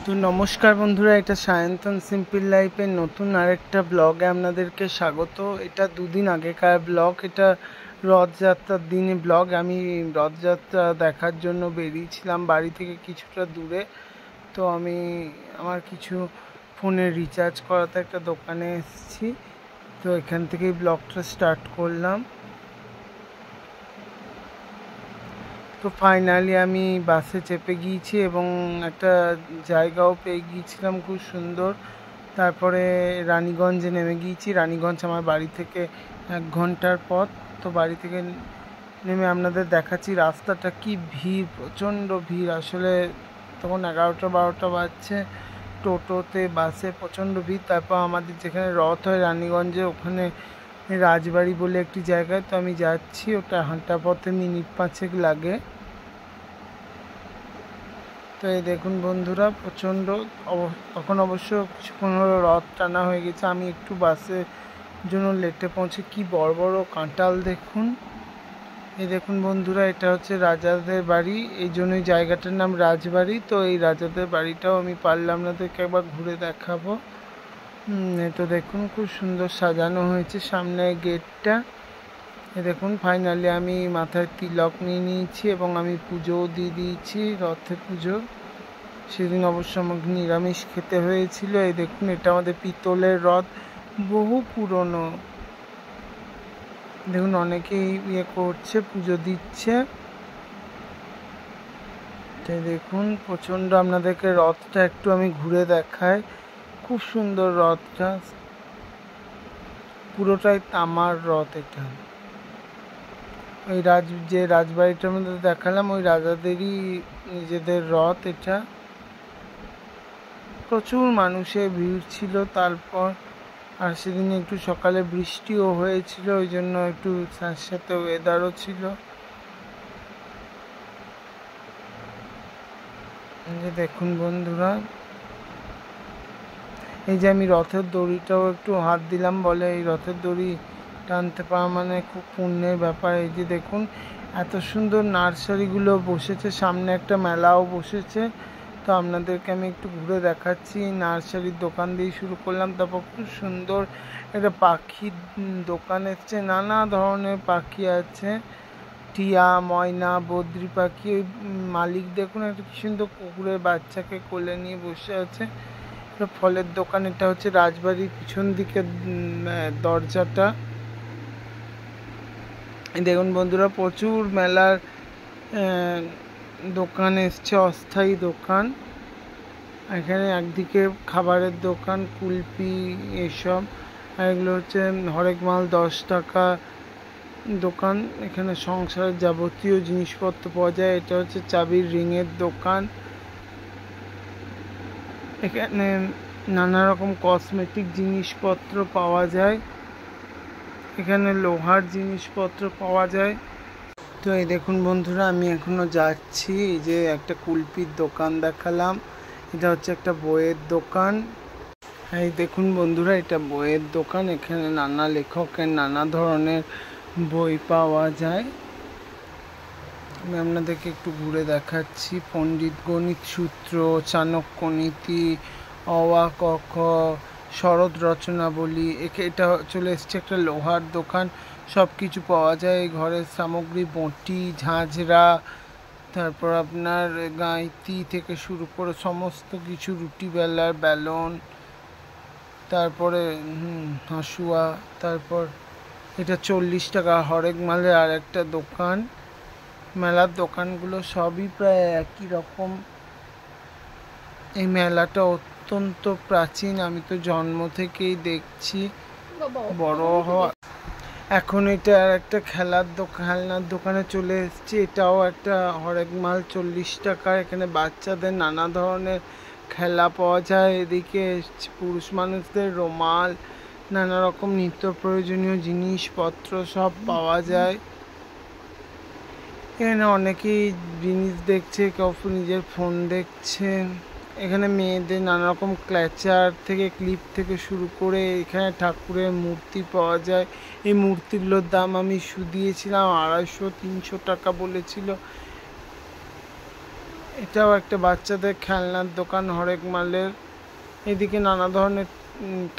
তো নমস্কার বন্ধুরা, এটা সায়ন্তন সিম্পল লাইফের নতুন আরেকটা ব্লগে আপনাদেরকে স্বাগত। এটা দুদিন আগেকার ব্লগ। এটা রথযাত্রার দিনে ব্লগ। আমি রথযাত্রা দেখার জন্য বেরিয়েছিলাম বাড়ি থেকে কিছুটা দূরে। তো আমি আমার কিছু ফোনে রিচার্জ করাতে একটা দোকানে এসেছি। তো এখান থেকেই ব্লগটা স্টার্ট করলাম। তো ফাইনালি আমি বাসে চেপে গিয়েছি এবং একটা জায়গাও পেয়ে গিয়েছিলাম খুব সুন্দর। তারপরে রানীগঞ্জে নেমে গিয়েছি। রানীগঞ্জ আমার বাড়ি থেকে 1 ঘন্টার পথ। তো বাড়ি থেকে নেমে আপনাদের দেখাচ্ছি রাস্তাটা কি ভিড়, প্রচণ্ড ভিড়। আসলে তখন 11টা-12টা বাজছে। টোটোতে বাসে প্রচণ্ড ভিড়। তারপর আমাদের যেখানে রথ হয় রানীগঞ্জে, ওখানে রাজবাড়ি বলে একটি জায়গায় তো আমি যাচ্ছি। ওটা হাঁটা পথে মিনিট 5 লাগে। তো এই দেখুন বন্ধুরা, প্রচণ্ড তখন অবশ্য কিছুক্ষণ হলো রথ টানা হয়ে গেছে। আমি একটু বাসের জন্য লেটে পৌঁছে। কি বড় বড় কাঁঠাল দেখুন। এই দেখুন বন্ধুরা, এটা হচ্ছে রাজাদের বাড়ি, এই জন্যই জায়গাটার নাম রাজবাড়ি। তো এই রাজাদের বাড়িটাও আমি পারলাম আপনাদেরকে একবার ঘুরে দেখাবো। তো দেখুন খুব সুন্দর সাজানো হয়েছে সামনে গেটটা। দেখুন ফাইনালি আমি মাথায় তিলক নিয়ে নিয়েছি এবং আমি পুজোও দিয়ে দিয়েছি, রথে পুজো। সেদিন অবশ্য আমাকে নিরামিষ খেতে হয়েছিল। এই দেখুন, এটা আমাদের পিতলের রথ, বহু পুরনো। দেখুন অনেকেই করছে, পুজো দিচ্ছে। তাই দেখুন প্রচণ্ড, আপনাদেরকে রথটা একটু আমি ঘুরে দেখাই। খুব সুন্দর রথটা, পুরোটাই তামার রথ। এটা ওই যে রাজবাড়িটার মধ্যে দেখালাম, ওই রাজাদেরই নিজেদের রথ এটা। প্রচুর মানুষের ভিড় ছিল। তারপর আর সেদিন একটু সকালে বৃষ্টিও হয়েছিল, ওই জন্য একটু স্যাঁতস্যাঁতে ওয়েদারও ছিল। দেখুন বন্ধুরা, এই যে আমি রথের দড়িটাও একটু হাত দিলাম, বলে এই রথের দড়ি টানতে পাওয়া মানে খুব পুণ্যের ব্যাপার। এই যে দেখুন এত সুন্দর নার্সারিগুলো বসেছে, সামনে একটা মেলাও বসেছে। তো আপনাদেরকে আমি একটু ঘুরে দেখাচ্ছি। নার্সারির দোকান দিয়ে শুরু করলাম। তারপর খুব সুন্দর একটা পাখির দোকান এসছে, নানা ধরনের পাখি আছে। টিয়া, ময়না, বদ্রি পাখি। ওই মালিক দেখুন একটা কি সুন্দর কুকুরের বাচ্চাকে কোলে নিয়ে বসে আছে। ফলের দোকান। এটা হচ্ছে রাজবাড়ির পিছন দিকে দরজাটা। দেখুন বন্ধুরা, প্রচুর মেলার দোকান এসছে, অস্থায়ী দোকান। এখানে একদিকে খাবারের দোকান, কুলপি এসব, আর এগুলো হচ্ছে হরেক মাল 10 টাকা দোকান। এখানে সংসারের যাবতীয় জিনিসপত্র পাওয়া যায়। এটা হচ্ছে চাবির রিংয়ের দোকান। এখানে নানা রকম কসমেটিক জিনিসপত্র পাওয়া যায়। এখানে লোহার জিনিসপত্র পাওয়া যায়। তো এই দেখুন বন্ধুরা, আমি এখনো যাচ্ছি। এই যে একটা কুলপির দোকান দেখালাম, এটা হচ্ছে একটা বইয়ের দোকান। এই দেখুন বন্ধুরা, এটা বইয়ের দোকান। এখানে নানা লেখকের নানা ধরনের বই পাওয়া যায়। আমি আপনাদেরকে একটু ঘুরে দেখাচ্ছি। পণ্ডিত গণিত সূত্র, চাণক্য নীতি, অ আ ক খ, শরৎ রচনাবলী। এটা চলে এসছে একটা লোহার দোকান, সব কিছু পাওয়া যায়। ঘরের সামগ্রী, বঁটি, ঝাঁঝরা, তারপর আপনার গাঁইতি থেকে শুরু করে সমস্ত কিছু, রুটি বেলার বেলন, তারপরে হাঁসুয়া। তারপর এটা 40 টাকা হরেক মালের আর একটা দোকান। মেলার দোকানগুলো সবই প্রায় একই রকম। এই মেলাটা অত্যন্ত প্রাচীন, আমি তো জন্ম থেকেই দেখছি বড় হওয়া। এখন এটা একটা খেলনার দোকানে চলে এসেছি। এটাও একটা হরেক মাল 40 টাকা। এখানে বাচ্চাদের নানা ধরনের খেলা পাওয়া যায়। এদিকে পুরুষ মানুষদের রুমাল, নানা রকম নিত্য প্রয়োজনীয় জিনিসপত্র সব পাওয়া যায়। এখানে অনেকেই জিনিস দেখছে, কেউ নিজের ফোন দেখছে। এখানে মেয়েদের নানা রকম ক্ল্যাচার থেকে, ক্লিপ থেকে শুরু করে এখানে ঠাকুরের মূর্তি পাওয়া যায়। এই মূর্তিগুলোর দাম আমি দিয়েছিলাম 250-300 টাকা বলেছিল। এটাও একটা বাচ্চাদের খেলনার দোকান হরেক মালের। এদিকে নানা ধরনের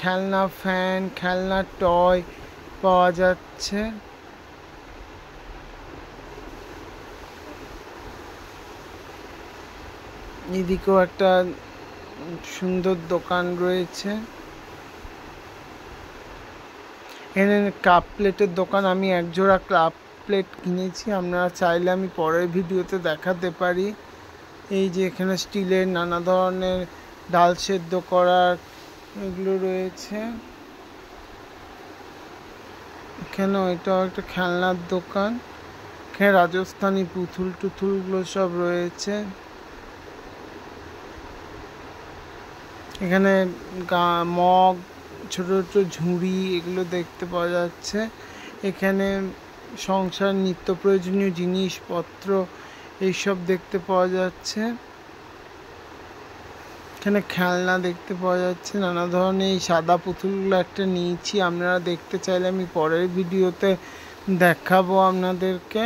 খেলনা, ফ্যান, খেলনা টয় পাওয়া যাচ্ছে। এদিকেও একটা সুন্দর দোকান রয়েছে। এখানে কাপ প্লেটের দোকান। আমি এক জোড়া কাপ প্লেট কিনেছি, আপনারা চাইলে আমি পরের ভিডিওতে দেখাতে পারি। এই যে এখানে স্টিলের নানা ধরনের ডাল সেদ্ধ করার এগুলো রয়েছে। এখানেও এটাও একটা খেলনার দোকান। এখানে রাজস্থানী পুতুল টুতুলগুলো সব রয়েছে। এখানে মগ, ছোট ছোট ঝুড়ি এগুলো দেখতে পাওয়া যাচ্ছে। এখানে সংসার নিত্য প্রয়োজনীয় জিনিসপত্র এইসব দেখতে পাওয়া যাচ্ছে। এখানে খেলনা দেখতে পাওয়া যাচ্ছে নানা ধরনের। এই সাদা পুতুলগুলো একটা নিয়েছি, আপনারা দেখতে চাইলে আমি পরের ভিডিওতে দেখাবো আপনাদেরকে।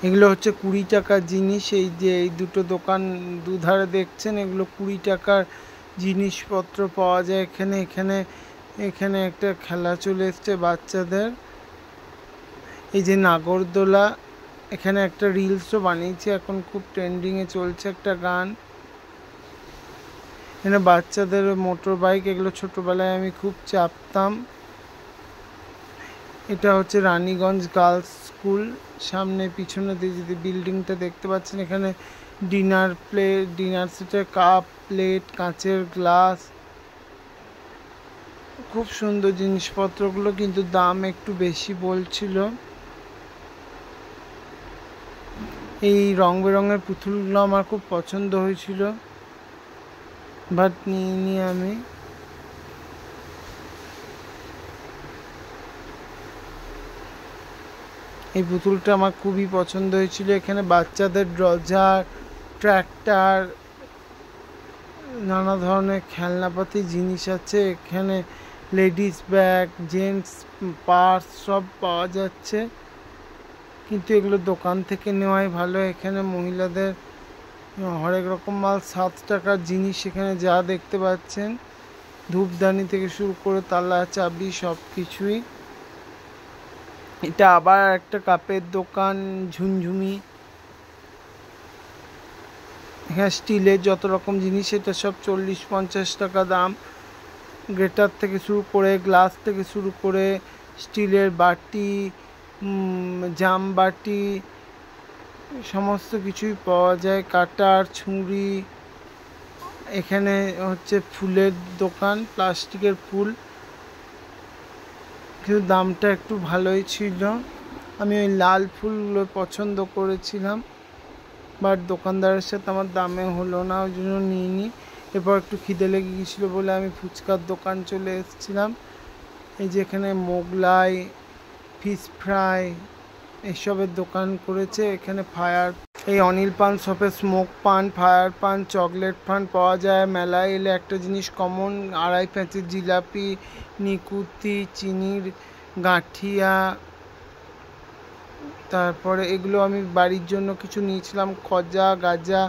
এগুলো হচ্ছে 20 টাকার জিনিস। এই যে এই দুটো দোকান দুধারে দেখছেন, এগুলো 20 টাকার জিনিসপত্র পাওয়া যায় এখানে। এখানে একটা খেলা চলে এসছে বাচ্চাদের। এই যে নাগরদোলা, এখানে একটা রিলসও বানিয়েছে, এখন খুব ট্রেন্ডিংয়ে চলছে একটা গান। এখানে বাচ্চাদের মোটর বাইক, এগুলো ছোটবেলায় আমি খুব চাপতাম। এটা হচ্ছে রানীগঞ্জ গার্লস স্কুল। সামনে পিছনে দিয়ে যদি বিল্ডিংটা দেখতে পাচ্ছেন, এখানে ডিনার প্লেট, ডিনার সেটের কাপ প্লেট, কাঁচের গ্লাস, খুব সুন্দর জিনিসপত্রগুলো, কিন্তু দাম একটু বেশি বলছিল। এই রং বেরঙের পুতুলগুলো আমার খুব পছন্দ হয়েছিল, বাট নিইনি আমি। এই পুতুলটা আমার খুবই পছন্দ হয়েছিল। এখানে বাচ্চাদের ড্রজার, ট্র্যাক্টর, নানা ধরনের খেলনাপাতি জিনিস আছে। এখানে লেডিস ব্যাগ, জেন্টস পার্স সব পাওয়া যাচ্ছে, কিন্তু এগুলো দোকান থেকে নেওয়াই ভালো। এখানে মহিলাদের হরেক রকম মাল, 7 টাকার জিনিস এখানে যা দেখতে পাচ্ছেন, ধূপদানি থেকে শুরু করে তালা চাবি সব কিছুই। এটা আবার একটা কাপের দোকান, ঝুনঝুমি। এখানে স্টিলের যত রকম জিনিস, এটা সব 40-50 টাকা দাম। গ্রেটার থেকে শুরু করে, গ্লাস থেকে শুরু করে, স্টিলের বাটি, জাম বাটি, সমস্ত কিছুই পাওয়া যায়। কাটার, ছুরি। এখানে হচ্ছে ফুলের দোকান, প্লাস্টিকের ফুল, কিন্তু দামটা একটু ভালোই ছিল। আমি ওই লাল ফুলগুলো পছন্দ করেছিলাম, বাট দোকানদারের সাথে আমার দামে হলো না, ওই জন্য নিইনি। এরপর একটু খিদে লেগে গিয়েছিলো বলে আমি ফুচকার দোকান চলে এসেছিলাম। এই যে এখানে মোগলাই, ফিশ ফ্রাই এইসবের দোকান করেছে। এখানে ফায়ার, এই অনিল পান শপে স্মোক পান, ফায়ার পান, চকলেট পান পাওয়া যায়। মেলায় এলে একটা জিনিস কমন, 2.5 প্যাঁচের জিলাপি, নিকুতি, চিনির গাঁঠিয়া। তারপরে এগুলো আমি বাড়ির জন্য কিছু নিয়েছিলাম, খজা গাজা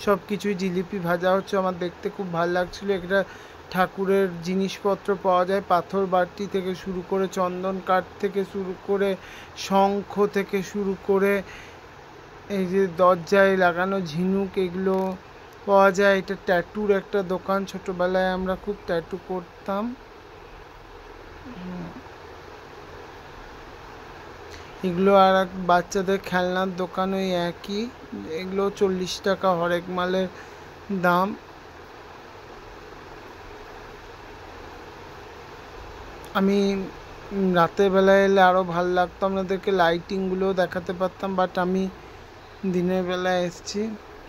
সব কিছুই। জিলিপি ভাজা হচ্ছে, আমার দেখতে খুব ভালো লাগছিলো। এটা ঠাকুরের জিনিসপত্র পাওয়া যায়, পাথর বাটি থেকে শুরু করে, চন্দন কাঠ থেকে শুরু করে, শঙ্খ থেকে শুরু করে, এই যে দরজায় লাগানো ঝিনুক, এগুলো পাওয়া যায়। এটা ট্যাটুর একটা দোকান, ছোটবেলায় আমরা খুব ট্যাটু করতাম। এগুলো আর এক বাচ্চাদের খেলনার দোকান, ওই একই। এগুলো 40 টাকা হরেক মালের দাম। আমি রাতের বেলায় এলে আরও ভালো লাগতো, আপনাদেরকে লাইটিংগুলোও দেখাতে পারতাম, বাট আমি দিনের বেলায় এসেছি।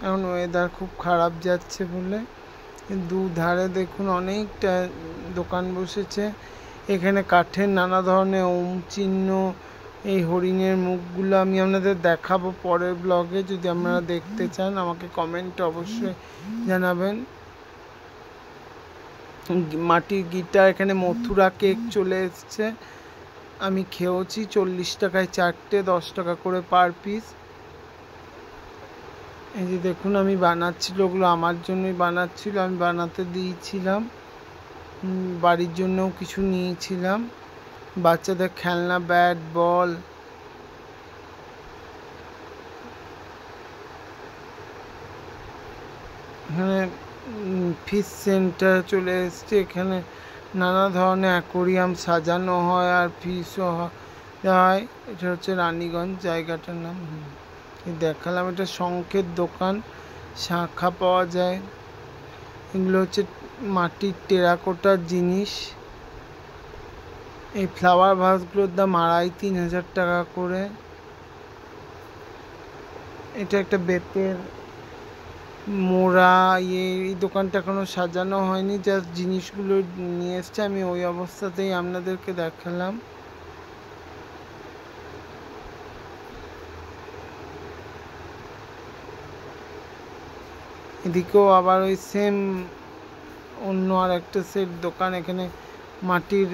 এখন ওয়েদার খুব খারাপ যাচ্ছে বলে। দুধারে দেখুন অনেকটা দোকান বসেছে। এখানে কাঠের নানা ধরনের ওম চিহ্ন, এই হরিণের মুখগুলো আমি আপনাদের দেখাবো পরের ব্লগে। যদি আপনারা দেখতে চান আমাকে কমেন্টে অবশ্যই জানাবেন। মাটির গিটার, এখানে মথুরা কেক চলে এসছে, আমি খেয়েছি। 40 টাকায় 4টে, 10 টাকা করে পার পিস। এই যে দেখুন আমি বানাচ্ছিল, ওগুলো আমার জন্যই বানাচ্ছিল, আমি বানাতে দিয়েছিলাম। বাড়ির জন্যও কিছু নিয়েছিলাম, বাচ্চাদের খেলনা, ব্যাট বল। এখানে ফিশ সেন্টার চলে এসছে, এখানে নানা ধরনের অ্যাকোরিয়াম সাজানো হয় আর ফিশও হয়। এটা হচ্ছে রানীগঞ্জ জায়গাটার নাম। দেখালাম, এটা শঙ্খের দোকান, শাঁখা পাওয়া যায়। এগুলো হচ্ছে মাটির টেরাকোটার জিনিস। এই ফ্লাওয়ার ভাসগুলোর দাম 2500-3000 টাকা করে। এটা একটা বেতের মোড়া। এই দোকানটা এখনো সাজানো হয়নি, জাস্ট জিনিসগুলো নিয়ে এসছে, আমি ওই অবস্থাতেই আপনাদেরকে দেখালাম। এদিকেও আবার ওই সেম অন্য আর একটা সেট দোকান। এখানে মাটির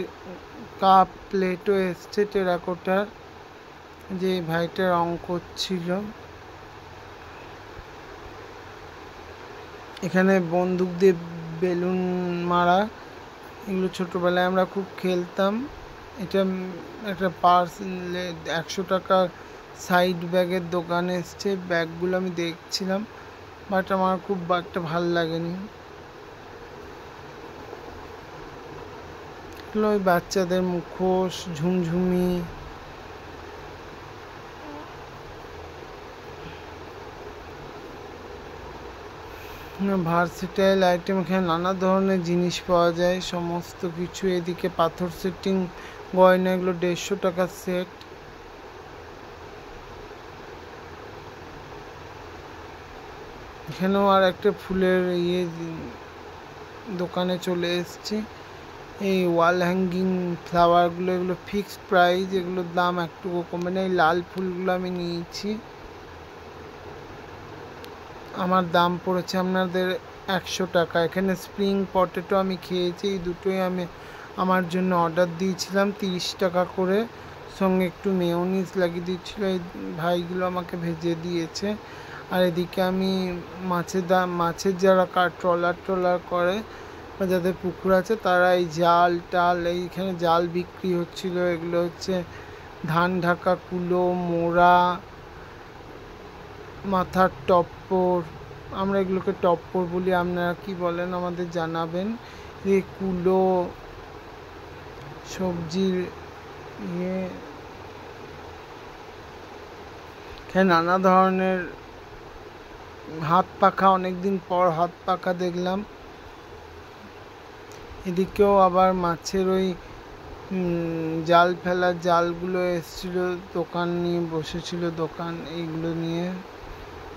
কাপ প্লেটও এসছে টেরাকোটার, যে ভাইটা রং করছিল। এখানে বন্দুক দিয়ে বেলুন মারা, এগুলো ছোটোবেলায় আমরা খুব খেলতাম। এটা একটা পার্স 100 টাকা সাইড ব্যাগের দোকান এসছে। ব্যাগগুলো আমি দেখছিলাম, বাট আমার খুব একটা ভাল লাগেনি। ওই বাচ্চাদের মুখোশ, ঝুমঝুমি, ভার্সেটাইল আইটেম। এখানে নানা ধরনের জিনিস পাওয়া যায়, সমস্ত কিছু। এদিকে পাথর সেটিং গয়না, এগুলো 150 টাকার সেট। এখানেও আর একটা ফুলের দোকানে চলে এসেছি। এই ওয়াল হ্যাঙ্গিং ফ্লাওয়ারগুলো, এগুলো ফিক্সড প্রাইস, এগুলোর দাম একটু কমে না। এই লাল ফুলগুলো আমি নিয়েছি, আমার দাম পড়েছে আপনাদের 100 টাকা। এখানে স্প্রিং পটেটো আমি খেয়েছি, এই দুটোই আমি আমার জন্য অর্ডার দিয়েছিলাম 30 টাকা করে, সঙ্গে একটু মেয়োনিজ লাগিয়ে দিচ্ছিল। এই ভাইগুলো আমাকে ভেজে দিয়েছে। আর এদিকে আমি মাছের যারা ট্রলার করে বা যাদের পুকুর আছে, তারা এই জাল টাল, এইখানে জাল বিক্রি হচ্ছিল। এগুলো হচ্ছে ধান ঢাকা কুলো, মোড়া, মাথার টপ্পর, আমরা এগুলোকে টপ্পর বলি, আপনারা কি বলেন আমাদের জানাবেন। এই কুলো, সবজির এখানে নানা ধরনের হাত পাখা, অনেকদিন পর হাত পাখা দেখলাম। এদিকেও আবার মাছের ওই জাল ফেলার জালগুলো এসেছিল, দোকান নিয়ে বসেছিল দোকান এইগুলো নিয়ে।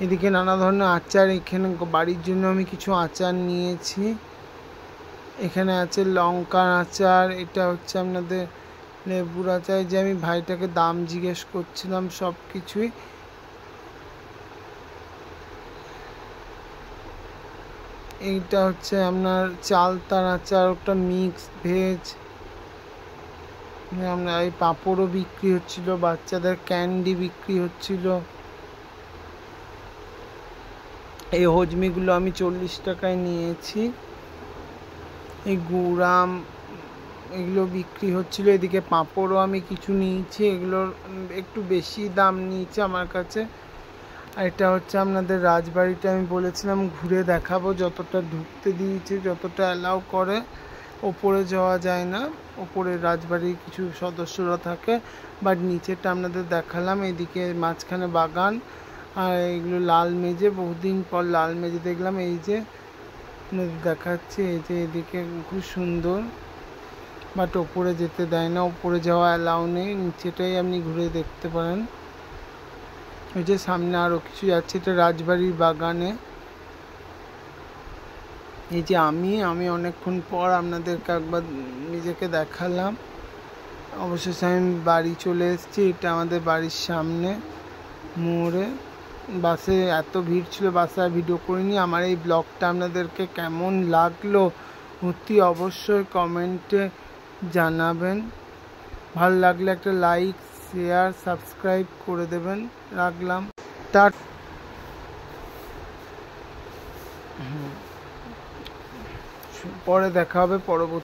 এদিকে নানা ধরনের আচার, এখানে বাড়ির জন্য আমি কিছু আচার নিয়েছি। এখানে আছে লঙ্কার আচার, এটা হচ্ছে আপনাদের লেবুর আচার। যে আমি ভাইটাকে দাম জিজ্ঞেস করছিলাম সব কিছুই। এইটা হচ্ছে আপনার চালতার আচার, ওটা মিক্স ভেজ। আপনার এই পাঁপড়ও বিক্রি হচ্ছিল, বাচ্চাদের ক্যান্ডি বিক্রি হচ্ছিল। এই হজমিগুলো আমি 40 টাকায় নিয়েছি। এই গুড়াম, এগুলো বিক্রি হচ্ছিল। এদিকে পাঁপড়ও আমি কিছু নিয়েছি, এগুলোর একটু বেশি দাম নিয়েছে আমার কাছে। আর এটা হচ্ছে আপনাদের রাজবাড়িটা, আমি বলেছিলাম ঘুরে দেখাবো, যতটা ঢুকতে দিয়েছে, যতটা অ্যালাউ করে। ওপরে যাওয়া যায় না, ওপরে রাজবাড়ির কিছু সদস্যরা থাকে, বাট নিচেটা আপনাদের দেখালাম। এদিকে মাঝখানে বাগান, আর এগুলো লাল মেজে, বহুদিন পর লাল মেজে দেখলাম। এই যে দেখাচ্ছে, এই যে এদিকে খুব সুন্দর, বাট ওপরে যেতে দেয় না, ওপরে যাওয়া অ্যালাউ নেই, নিচেটাই আপনি ঘুরে দেখতে পারেন। ওই যে সামনে আরও কিছু যাচ্ছে, এটা রাজবাড়ির বাগানে। এই যে আমি অনেকক্ষণ পর আপনাদেরকে একবার নিজেকে দেখালাম। অবশেষে আমি বাড়ি চলে এসেছি, এটা আমাদের বাড়ির সামনে মোড়ে। বাসে এত ভিড় ছিল, বাসে আর ভিডিও করিনি। আমার এই ব্লগটা আপনাদেরকে কেমন লাগলো অতি অবশ্যই কমেন্টে জানাবেন। ভালো লাগলে একটা লাইক, শেয়ার, সাবস্ক্রাইব করে দেবেন। রাখলাম। তার পরে দেখা হবে পরবর্তী